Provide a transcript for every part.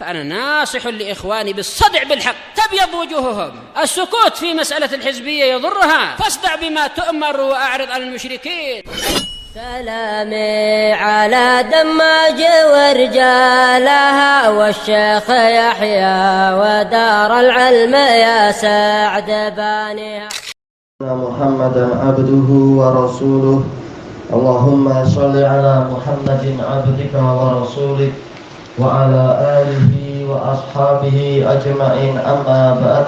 فأنا ناصح لإخواني بالصدع بالحق تبيض وجوههم. السكوت في مسألة الحزبية يضرها، فاصدع بما تؤمر وأعرض عن المشركين. سلامي على دماج ورجالها والشيخ يحيى ودار العلم يا سعد بانيها. محمدا عبده ورسوله اللهم صل على محمد عبدك ورسولك وعلى آله وأصحابه أجمعين أما بعد.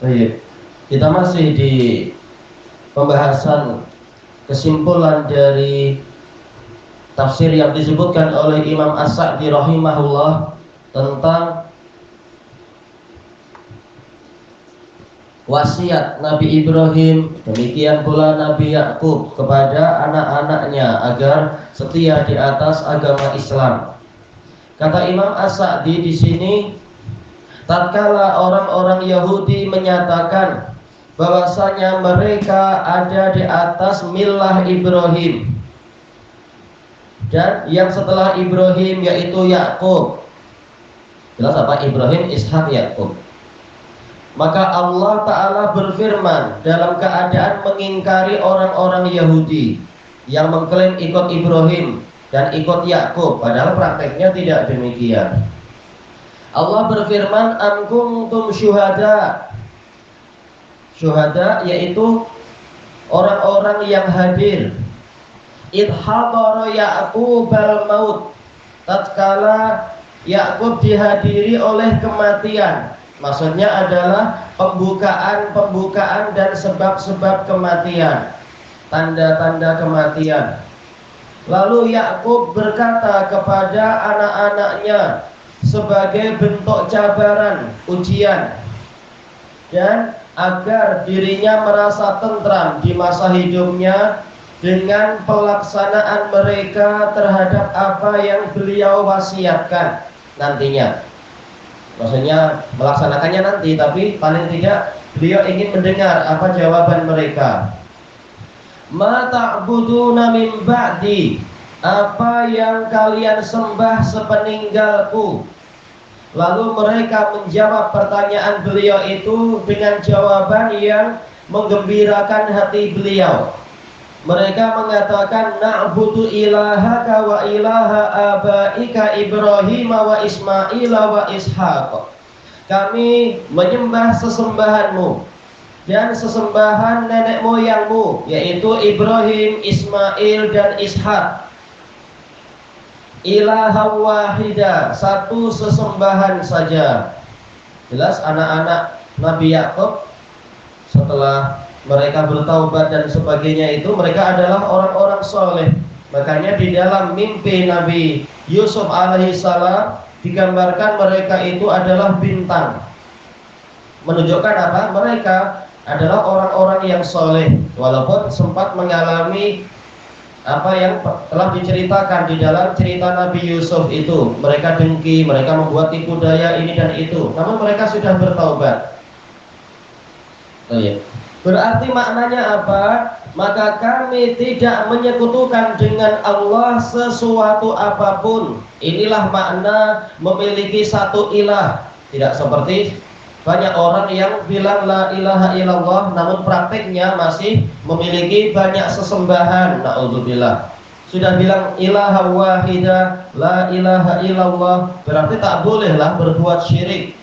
Baik, kita masih di pembahasan kesimpulan dari tafsir yang disebutkan oleh Imam As-Sa'di rahimahullah tentang wasiat Nabi Ibrahim, demikian pula Nabi Yakub kepada anak-anaknya agar setia di atas agama Islam. Kata Imam As-Sa'di di sini, tatkala orang-orang Yahudi menyatakan bahwasanya mereka ada di atas millah Ibrahim dan yang setelah Ibrahim yaitu Yakub. Jelas apa? Ibrahim, Ishak, Yakub. Maka Allah Ta'ala berfirman dalam keadaan mengingkari orang-orang Yahudi yang mengklaim ikut Ibrahim dan ikut Yakub, padahal prakteknya tidak demikian. Allah berfirman, am kuntum syuhada. Syuhada yaitu orang-orang yang hadir. Idh hadara Ya'qub al-maut, tatkala Yakub dihadiri oleh kematian. Maksudnya adalah pembukaan dan sebab-sebab kematian, tanda-tanda kematian. Lalu Yakub berkata kepada anak-anaknya sebagai bentuk cabaran, ujian, dan agar dirinya merasa tentram di masa hidupnya dengan pelaksanaan mereka terhadap apa yang beliau wasiatkan nantinya. Maksudnya melaksanakannya nanti, tapi paling tidak beliau ingin mendengar apa jawaban mereka. Ma ta'buduna min ba'di, apa yang kalian sembah sepeninggalku. Lalu mereka menjawab pertanyaan beliau itu dengan jawaban yang menggembirakan hati beliau. Mereka mengatakan, na'budu ilahaka wa ilaha abaika Ibrahim wa Ismail wa Ishaq. Kami menyembah sesembahanmu dan sesembahan nenek moyangmu, yaitu Ibrahim, Ismail, dan Ishaq. Ilaha wahida, satu sesembahan saja. Jelas anak-anak Nabi Yakub setelah mereka bertaubat dan sebagainya itu mereka adalah orang-orang soleh. Makanya di dalam mimpi Nabi Yusuf alaihissalam digambarkan mereka itu adalah bintang, menunjukkan apa? Mereka adalah orang-orang yang soleh, walaupun sempat mengalami apa yang telah diceritakan di dalam cerita Nabi Yusuf itu. Mereka dengki, mereka membuat tipu daya ini dan itu, namun mereka sudah bertaubat. Berarti maknanya apa? Maka kami tidak menyekutukan dengan Allah sesuatu apapun. Inilah makna memiliki satu ilah. Tidak seperti banyak orang yang bilang la ilaha illallah namun prakteknya masih memiliki banyak sesembahan. Na'udzubillah. Sudah bilang ilaha wahida, la ilaha illallah, berarti tak bolehlah berbuat syirik.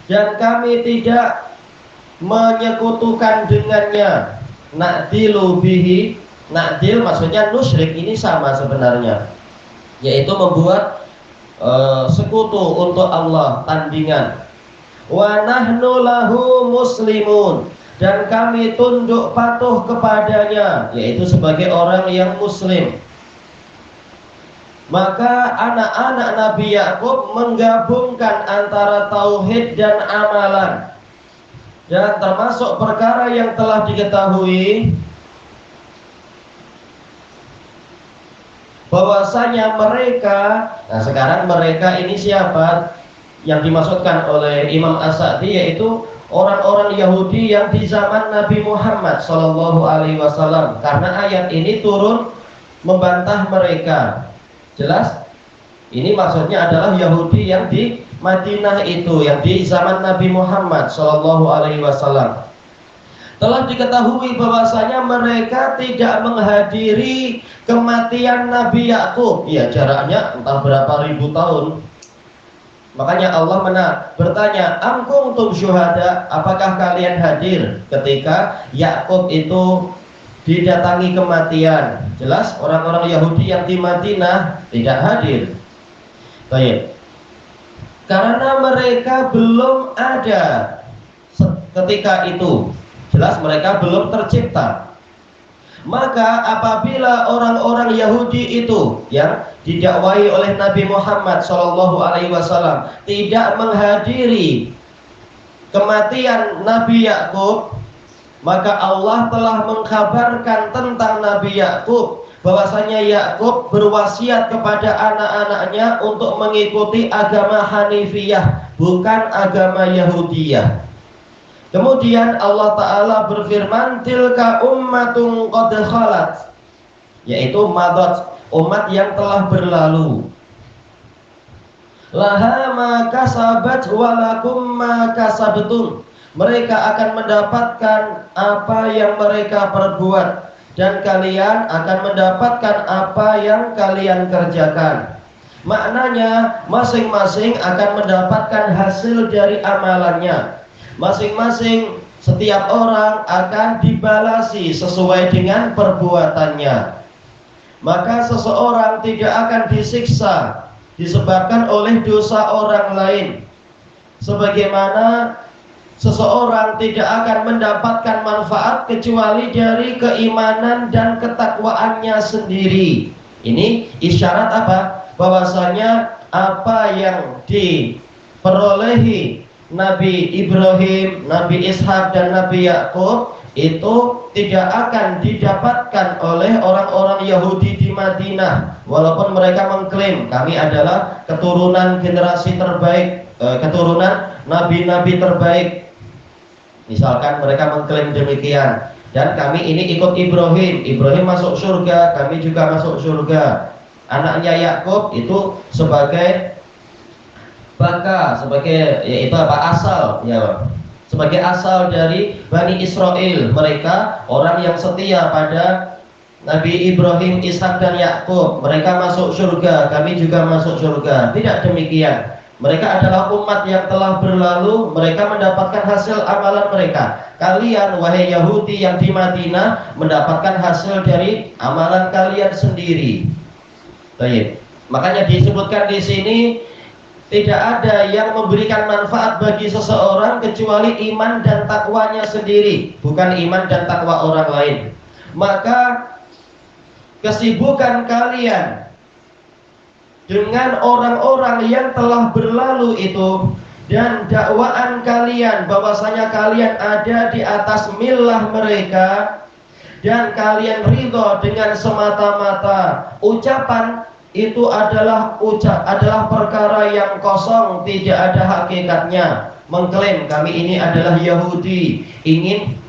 Dan kami tidak menyekutukan dengannya. Na'dilu bihi, na'dil maksudnya nusyrik, ini sama sebenarnya, yaitu membuat sekutu untuk Allah, tandingan. Wa nahnu lahu muslimun, dan kami tunduk patuh kepadanya, yaitu sebagai orang yang muslim. Maka anak-anak Nabi Yakub menggabungkan antara tauhid dan amalan. Dan termasuk perkara yang telah diketahui bahwasanya mereka, nah sekarang mereka ini siapa yang dimaksudkan oleh Imam As-Sa'di, yaitu orang-orang Yahudi yang di zaman Nabi Muhammad SAW, karena ayat ini turun membantah mereka. Jelas? Ini maksudnya adalah Yahudi yang di Madinah itu, yang di zaman Nabi Muhammad Shallallahu Alaihi Wasallam. Telah diketahui bahwasanya mereka tidak menghadiri kematian Nabi Yakub. Ya, jaraknya entah berapa ribu tahun. Makanya Allah bertanya, "Am kuntum syuhada?" Apakah kalian hadir ketika Yakub itu didatangi kematian? Jelas orang-orang Yahudi yang di Madinah tidak hadir. Baik. Karena mereka belum ada ketika itu. Jelas mereka belum tercipta. Maka apabila orang-orang Yahudi itu yang didakwai oleh Nabi Muhammad SAW tidak menghadiri kematian Nabi Yakub, maka Allah telah mengkabarkan tentang Nabi Yakub bahwasanya Yakub berwasiat kepada anak-anaknya untuk mengikuti agama Hanifiyah, bukan agama Yahudiyah. Kemudian Allah Ta'ala berfirman, tilka ummatun qad khalat, yaitu madat, umat yang telah berlalu. Laha ma kasabat walakum ma kasabtum, mereka akan mendapatkan apa yang mereka perbuat, dan kalian akan mendapatkan apa yang kalian kerjakan. Maknanya masing-masing akan mendapatkan hasil dari amalannya. Masing-masing, setiap orang akan dibalasi sesuai dengan perbuatannya. Maka seseorang tidak akan disiksa disebabkan oleh dosa orang lain, sebagaimana seseorang tidak akan mendapatkan manfaat kecuali dari keimanan dan ketakwaannya sendiri. Ini isyarat apa? Bahwasanya apa yang diperolehi Nabi Ibrahim, Nabi Ishak dan Nabi Yakub itu tidak akan didapatkan oleh orang-orang Yahudi di Madinah, walaupun mereka mengklaim kami adalah keturunan generasi terbaik, keturunan nabi-nabi terbaik. Misalkan mereka mengklaim demikian, dan kami ini ikut Ibrahim, Ibrahim masuk surga, kami juga masuk surga. Anaknya Yakub itu sebagai baka, sebagai yaitu apa, asal, ya, sebagai asal dari Bani Israel. Mereka orang yang setia pada Nabi Ibrahim, Ishak dan Yakub. Mereka masuk surga, kami juga masuk surga. Tidak demikian. Mereka adalah umat yang telah berlalu, mereka mendapatkan hasil amalan mereka. Kalian, wahai Yahudi yang di Madinah, mendapatkan hasil dari amalan kalian sendiri. Baik. Makanya disebutkan di sini, tidak ada yang memberikan manfaat bagi seseorang kecuali iman dan takwanya sendiri, bukan iman dan takwa orang lain. Maka kesibukan kalian dengan orang-orang yang telah berlalu itu, dan dakwaan kalian bahwasanya kalian ada di atas millah mereka, dan kalian ridho dengan semata-mata ucapan itu adalah perkara yang kosong, tidak ada hakikatnya. Mengklaim kami ini adalah Yahudi,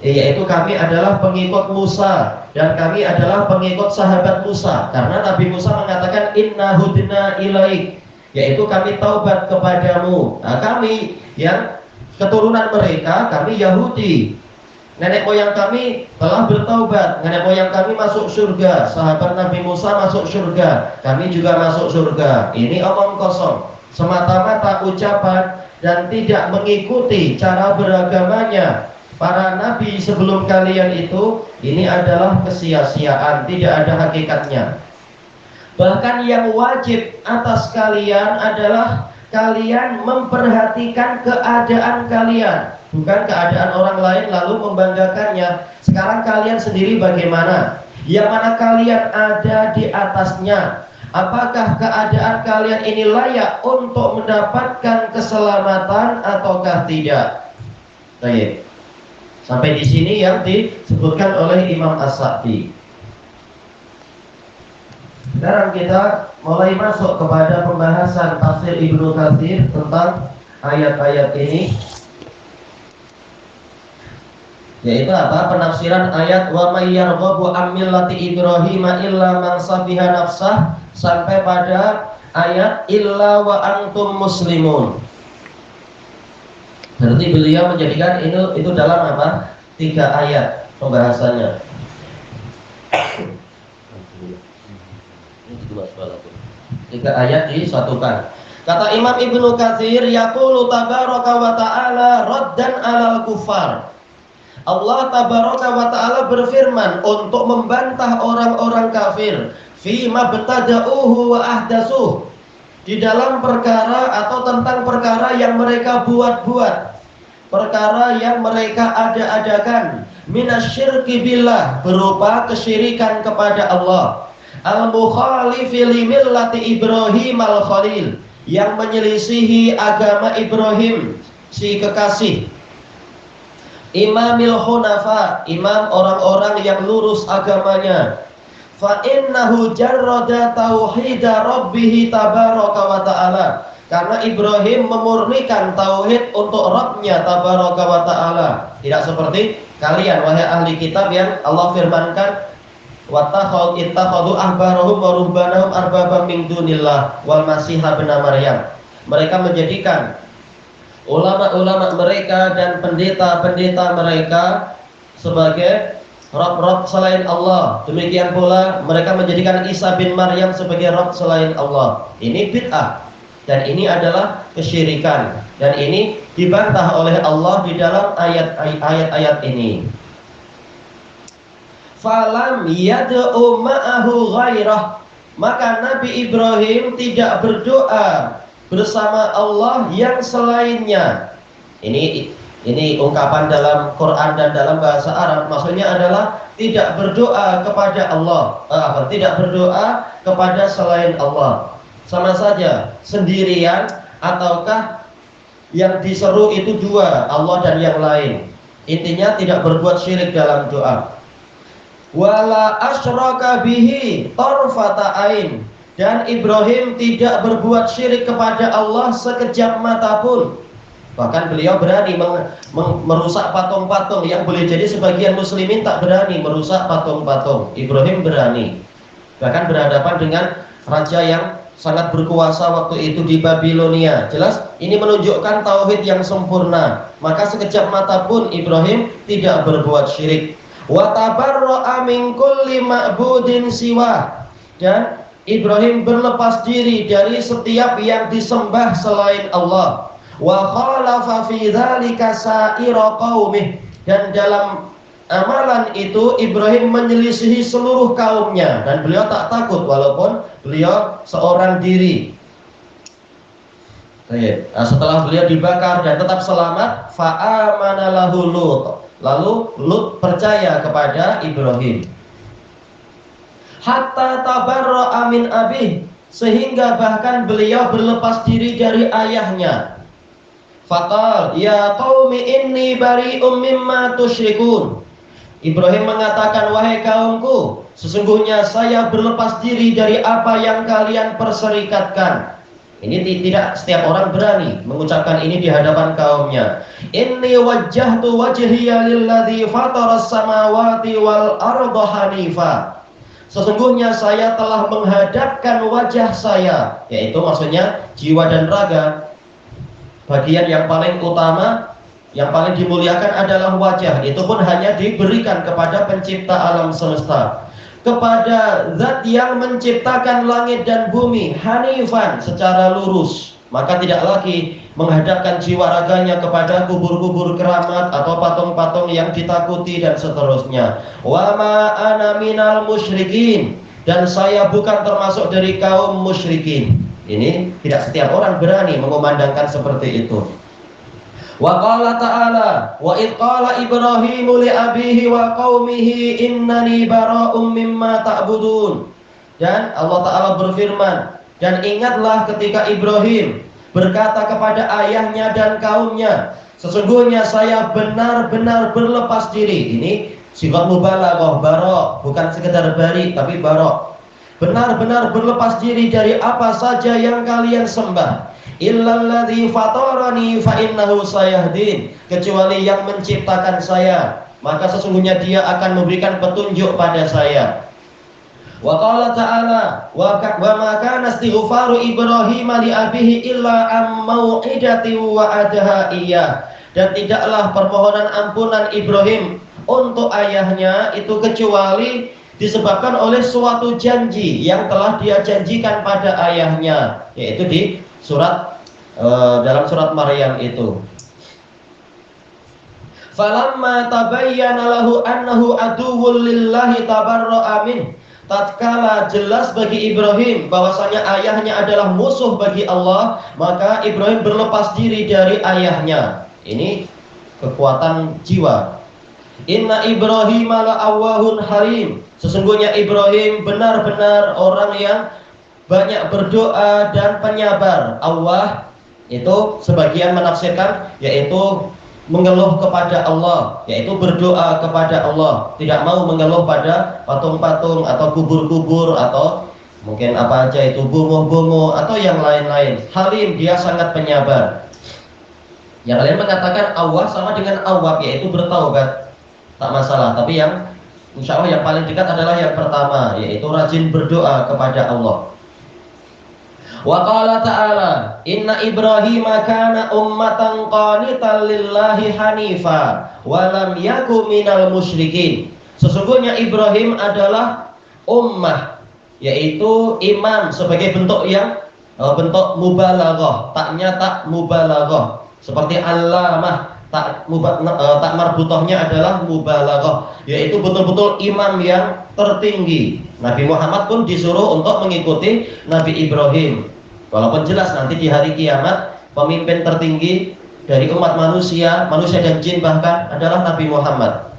yaitu kami adalah pengikut Musa, dan kami adalah pengikut sahabat Musa, karena Nabi Musa mengatakan inna hudna ilaik, yaitu kami taubat kepadamu. Nah, kami yang keturunan mereka, kami Yahudi, nenek moyang kami telah bertaubat, nenek moyang kami masuk surga, sahabat Nabi Musa masuk surga, kami juga masuk surga. Ini omong kosong, semata-mata ucapan, dan tidak mengikuti cara beragamanya para nabi sebelum kalian itu. Ini adalah kesia-siaan, tidak ada hakikatnya. Bahkan yang wajib atas kalian adalah kalian memperhatikan keadaan kalian, bukan keadaan orang lain lalu membanggakannya. Sekarang kalian sendiri bagaimana? Yang mana kalian ada di atasnya? Apakah keadaan kalian ini layak untuk mendapatkan keselamatan ataukah tidak? Baik. Sampai di sini yang disebutkan oleh Imam As-Sa'di. Sekarang kita mulai masuk kepada pembahasan tafsir Ibnu Katsir tentang ayat-ayat ini, yaitu apa? Penafsiran ayat wa may yarghabu an millati Ibrahim illa man safiha nafsah, sampai pada ayat illa wa antum muslimun. Berarti beliau menjadikan itu dalam apa? 3 ayat pembahasannya. Tiga ayat disatukan. Kata Imam Ibnu Katsir, yaqulu tabaraka wa ta'ala raddan 'alal kufar. Allah tabaraka wa ta'ala berfirman untuk membantah orang-orang kafir fima betada'uhu wa ahdasuh, di dalam perkara atau tentang perkara yang mereka buat-buat, perkara yang mereka ada-adakan, minasyirki billah, berupa kesyirikan kepada Allah, al-mukhalifi li millati Ibrahim al-Khalil, yang menyelisihi agama Ibrahim si kekasih, imamil hunafa, imam orang-orang yang lurus agamanya. Fa innahu jarrada tauhida rabbih tabaraka wa ta'ala, karena Ibrahim memurnikan tauhid untuk Rabbnya tabaraka wa ta'ala. Tidak seperti kalian wahai ahli kitab yang Allah firmankan ittakhadhu ahbarahum wa ruhbanahum arbabam min dunillah wal masih ibn Maryam. Mereka menjadikan ulama-ulama mereka dan pendeta-pendeta mereka sebagai Rabb selain Allah. Demikian pula mereka menjadikan Isa bin Maryam sebagai Rabb selain Allah. Ini bid'ah dan ini adalah kesyirikan, dan ini dibantah oleh Allah di dalam ayat-ayat ini. Falam yad'u ma'ahu ghairah, maka Nabi Ibrahim tidak berdoa bersama Allah yang selainnya. Ini ungkapan dalam Quran dan dalam bahasa Arab, maksudnya adalah tidak berdoa kepada Allah, tidak berdoa kepada selain Allah. Sama saja sendirian ataukah yang diseru itu dua, Allah dan yang lain. Intinya tidak berbuat syirik dalam doa. Wala asyraka bihi tarfata ain, dan Ibrahim tidak berbuat syirik kepada Allah sekejap mata pun. Bahkan beliau berani merusak patung-patung, yang boleh jadi sebagian muslimin tak berani merusak patung-patung. Ibrahim berani, bahkan berhadapan dengan raja yang sangat berkuasa waktu itu di Babilonia. Jelas ini menunjukkan tauhid yang sempurna. Maka sekejap mata pun Ibrahim tidak berbuat syirik. Wa tabarra'a min kulli ma'budin siwa, dan Ibrahim berlepas diri dari setiap yang disembah selain Allah. Wa khalafa fi dzalika sa'ira qaumih, dan dalam amalan itu Ibrahim menyelisihi seluruh kaumnya, dan beliau tak takut walaupun beliau seorang diri. Setelah beliau dibakar dan tetap selamat, fa'amana lahu Lut, lalu Lut percaya kepada Ibrahim. Hatta tabarra'a min abih, sehingga bahkan beliau berlepas diri dari ayahnya. Faqal ya qaumi inni bari'um mimma tusyrikun. Ibrahim mengatakan, wahai kaumku, sesungguhnya saya berlepas diri dari apa yang kalian perserikatkan. Ini tidak setiap orang berani mengucapkan ini di hadapan kaumnya. Inni wajjahtu wajhiya lilladzi fataras samawati wal arda hanifa. Sesungguhnya saya telah menghadapkan wajah saya, yaitu maksudnya jiwa dan raga. Bagian yang paling utama, yang paling dimuliakan adalah wajah. Itu pun hanya diberikan kepada pencipta alam semesta, kepada zat yang menciptakan langit dan bumi, hanifan, secara lurus. Maka tidak lagi menghadapkan jiwa raganya kepada kubur-kubur keramat atau patung-patung yang ditakuti dan seterusnya. Wa ma ana minal musyrikin, dan saya bukan termasuk dari kaum musyrikin. Ini tidak setiap orang berani mengumandangkan seperti itu. Wa qala ta'ala wa id qala Ibrahimu li abihi wa qaumihi innani bara'um mimma ta'budun. Dan Allah Ta'ala berfirman, dan ingatlah ketika Ibrahim berkata kepada ayahnya dan kaumnya, sesungguhnya saya benar-benar berlepas diri. Ini sifat mubalaghah, bara, bukan sekedar bari tapi bara. Benar-benar berlepas diri dari apa saja yang kalian sembah. Illalladzi fatarani fa innahu sayahdin, kecuali yang menciptakan saya, maka sesungguhnya dia akan memberikan petunjuk pada saya. Wa qala ta'ala wa ma kana istighfaru Ibrahim li abihi illa am mau'idati wa adaha iya. Dan tidaklah permohonan ampunan Ibrahim untuk ayahnya itu kecuali disebabkan oleh suatu janji yang telah dia janjikan pada ayahnya, yaitu di surat dalam surat Maryam itu. Falamma tabayyana lahu annahu aduwwul lillahi tabarra'a min. Tatkala jelas bagi Ibrahim bahwasanya ayahnya adalah musuh bagi Allah, maka Ibrahim berlepas diri dari ayahnya. Ini kekuatan jiwa. Inna Ibrahim la'awwahun halim. Sesungguhnya Ibrahim benar-benar orang yang banyak berdoa dan penyabar. Allah itu sebagian menafsirkan yaitu mengeluh kepada Allah, yaitu berdoa kepada Allah, tidak mau mengeluh pada patung-patung atau kubur-kubur atau mungkin apa aja itu, bomo-bomo atau yang lain-lain. Halim, dia sangat penyabar. Yang lain mengatakan Allah sama dengan awab, yaitu bertaubat, tak masalah. Tapi yang insya Allah yang paling dekat adalah yang pertama, yaitu rajin berdoa kepada Allah. Wa qala ta'ala inna Ibrahim kana ummatan qanitan lillahi hanifa wa lam yaku minal musyrikin. Sesungguhnya Ibrahim adalah ummah, yaitu iman sebagai bentuk yang bentuk mubalaghah, taknya tak mubalaghah, seperti allamah, tak marbutohnya adalah mubalaghah, yaitu betul-betul imam yang tertinggi. Nabi Muhammad pun disuruh untuk mengikuti Nabi Ibrahim. Walaupun jelas nanti di hari kiamat pemimpin tertinggi dari umat manusia dan jin bahkan adalah Nabi Muhammad.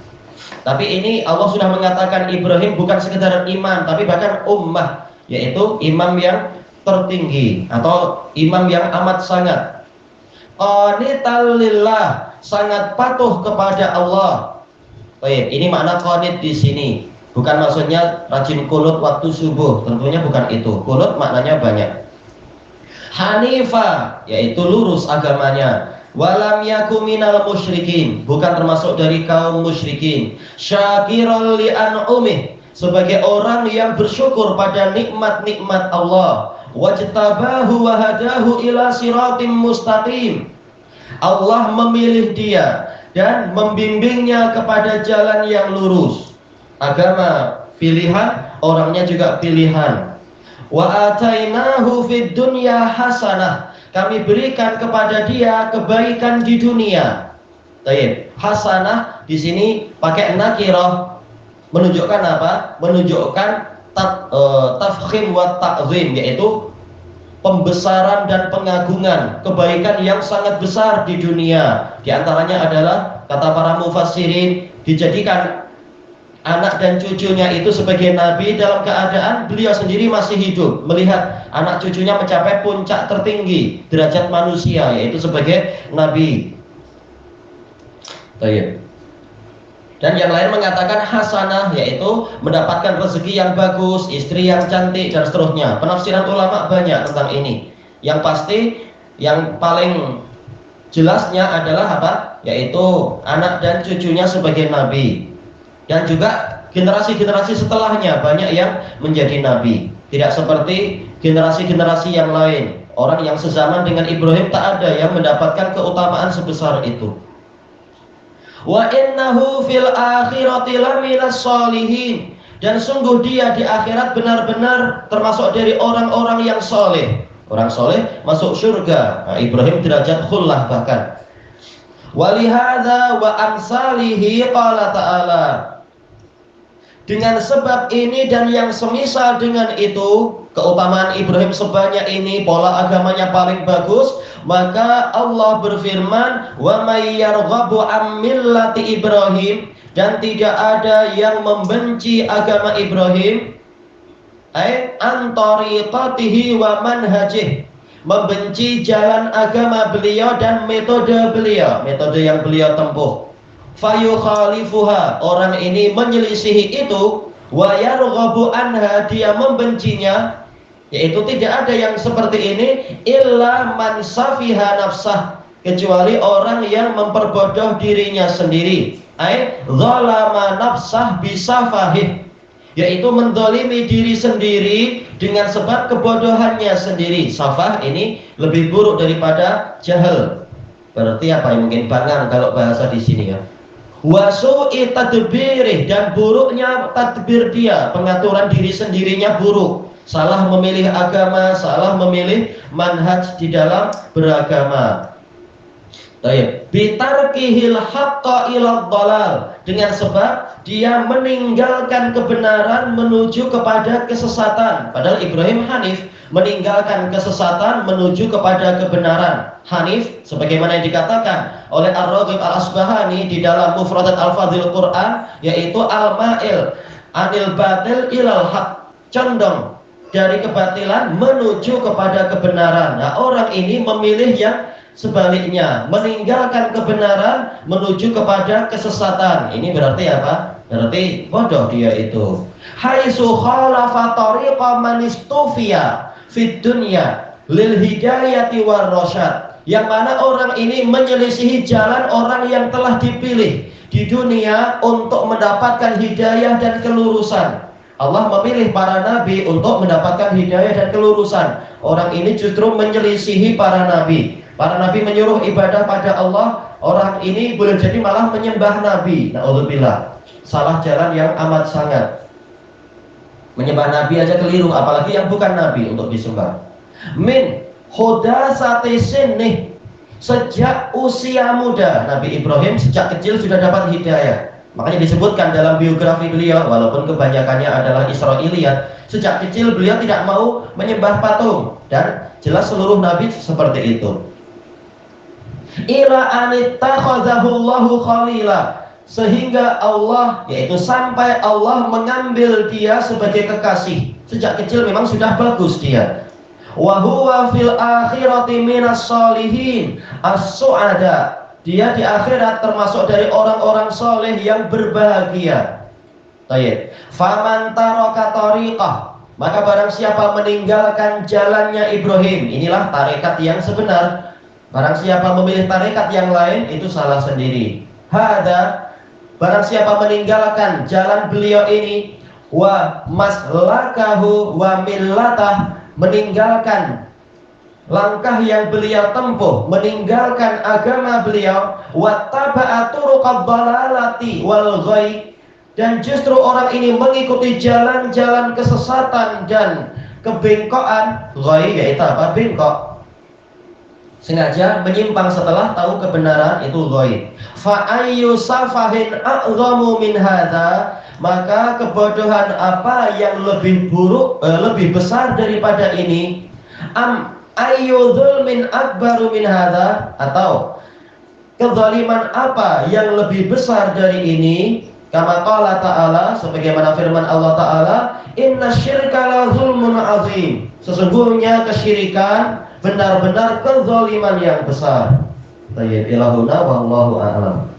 Tapi ini Allah sudah mengatakan Ibrahim bukan sekedar iman, tapi bahkan ummah, yaitu imam yang tertinggi atau imam yang amat sangat qanital lillah, sangat patuh kepada Allah. Baik, ini makna qanit di sini. Bukan maksudnya rajin kunut waktu subuh, tentunya bukan itu. Kunut maknanya banyak. Hanifa, yaitu lurus agamanya. Walam yaku minal musyrikin, bukan termasuk dari kaum musyrikin. Syakiran li an'umih, sebagai orang yang bersyukur pada nikmat-nikmat Allah. Wajtabahu wa hadahu ila siratim mustaqim, Allah memilih dia dan membimbingnya kepada jalan yang lurus. Agama pilihan, orangnya juga pilihan. Wa atainahu fid dunya hasanah, kami berikan kepada dia kebaikan di dunia. Baik, hasanah di sini pakai nakirah, menunjukkan apa? Menunjukkan tafkhim wa ta'zim, yaitu pembesaran dan pengagungan, kebaikan yang sangat besar di dunia. Di antaranya adalah kata para mufassirin, dijadikan anak dan cucunya itu sebagai nabi dalam keadaan beliau sendiri masih hidup, melihat anak cucunya mencapai puncak tertinggi derajat manusia, yaitu sebagai nabi. Baik. Dan yang lain mengatakan hasanah, yaitu mendapatkan rezeki yang bagus, istri yang cantik, dan seterusnya. Penafsiran ulama banyak tentang ini. Yang pasti, yang paling jelasnya adalah apa? Yaitu anak dan cucunya sebagai nabi. Dan juga generasi-generasi setelahnya banyak yang menjadi nabi. Tidak seperti generasi-generasi yang lain. Orang yang sezaman dengan Ibrahim tak ada yang mendapatkan keutamaan sebesar itu. Wa innahu fil akhirati laminas sholihin, dan sungguh dia di akhirat benar-benar termasuk dari orang-orang yang soleh. Orang soleh masuk surga. Nah, Ibrahim derajat khullah bahkan. Walihada wa amsalihi qala ta'ala, dengan sebab ini dan yang semisal dengan itu, keutamaan Ibrahim sebanyak ini, pola agamanya paling bagus, maka Allah berfirman, wa may yarghabu an millati Ibrahim, dan tidak ada yang membenci agama Ibrahim, an tariqatihi wa manhajih, membenci jalan agama beliau dan metode beliau, metode yang beliau tempuh. Fayukhalifuha, orang ini menyelisihi itu, wa yarghabu anha, dia membencinya, yaitu tidak ada yang seperti ini illa man safiha nafsah, kecuali orang yang memperbodoh dirinya sendiri. Zalama nafsah bisafahih, yaitu mendolimi diri sendiri dengan sebab kebodohannya sendiri. Safah ini lebih buruk daripada jahal. Berarti apa yang mungkin bangang kalau bahasa di sini ya. Wasu'i tadbirih, dan buruknya tadbir dia, pengaturan diri sendirinya buruk. Salah memilih agama, salah memilih manhaj di dalam beragama. Baik, bitarkihil haqqa ilad dalal, dengan sebab dia meninggalkan kebenaran menuju kepada kesesatan. Padahal Ibrahim Hanif, meninggalkan kesesatan menuju kepada kebenaran. Hanif sebagaimana yang dikatakan oleh Ar-Raghib Al-Asbahani di dalam Mufradat Al-Fadhil Quran, yaitu al-ma'il anil batil ilal haq, condong dari kebatilan menuju kepada kebenaran. Nah, orang ini memilih yang sebaliknya, meninggalkan kebenaran menuju kepada kesesatan. Ini berarti apa? Berarti bodoh dia itu. Haitsu khalafa tariqa man istufiya fid dunya lil hidayati war rasyad, yang mana orang ini menyelisihi jalan orang yang telah dipilih di dunia untuk mendapatkan hidayah dan kelurusan. Allah memilih para nabi untuk mendapatkan hidayah dan kelurusan. Orang ini justru menyelisihi para nabi. Para nabi menyuruh ibadah pada Allah, orang ini boleh jadi malah menyembah nabi. Na'udzubillah. Salah jalan yang amat sangat. Menyembah nabi aja keliru, apalagi yang bukan nabi untuk disembah. Min hudasati sinnih, sejak usia muda Nabi Ibrahim sejak kecil sudah dapat hidayah. Makanya disebutkan dalam biografi beliau, walaupun kebanyakannya adalah Israiliyat, sejak kecil beliau tidak mau menyembah patung, dan jelas seluruh nabi seperti itu. Ila anittakhadhahullahu khalila, sehingga Allah, yaitu sampai Allah mengambil dia sebagai kekasih. Sejak kecil memang sudah bagus dia. Wa huwa fil akhirati minas sholihin as-su'ada, dia di akhirat termasuk dari orang-orang soleh yang berbahagia. Baik. Faman taraka tariqah, maka barang siapa meninggalkan jalannya Ibrahim, inilah tarekat yang sebenar. Barang siapa memilih tarekat yang lain, itu salah sendiri. Hada, barang siapa meninggalkan jalan beliau ini, wa maslakahu wa millatah, meninggalkan langkah yang beliau tempuh, meninggalkan agama beliau, wattaba'a turuqad dalalati wal ghai, dan justru orang ini mengikuti jalan-jalan kesesatan dan kebengkokan. Ghai yaitu apa? Bengkok. Sengaja menyimpang setelah tahu kebenaran, itu ghai. Fa ayyu safahin a'zamu min hadza, maka kebodohan apa yang lebih buruk, lebih besar daripada ini? Am ayyu dzulmin akbaru min hadza, atau kezaliman apa yang lebih besar dari ini? Kama qala ta'ala, sebagaimana firman Allah Ta'ala, inna syirka la zulmun azim, sesungguhnya kesyirikan benar-benar kezaliman yang besar. Tayyib ilahuna wallahu a'lam.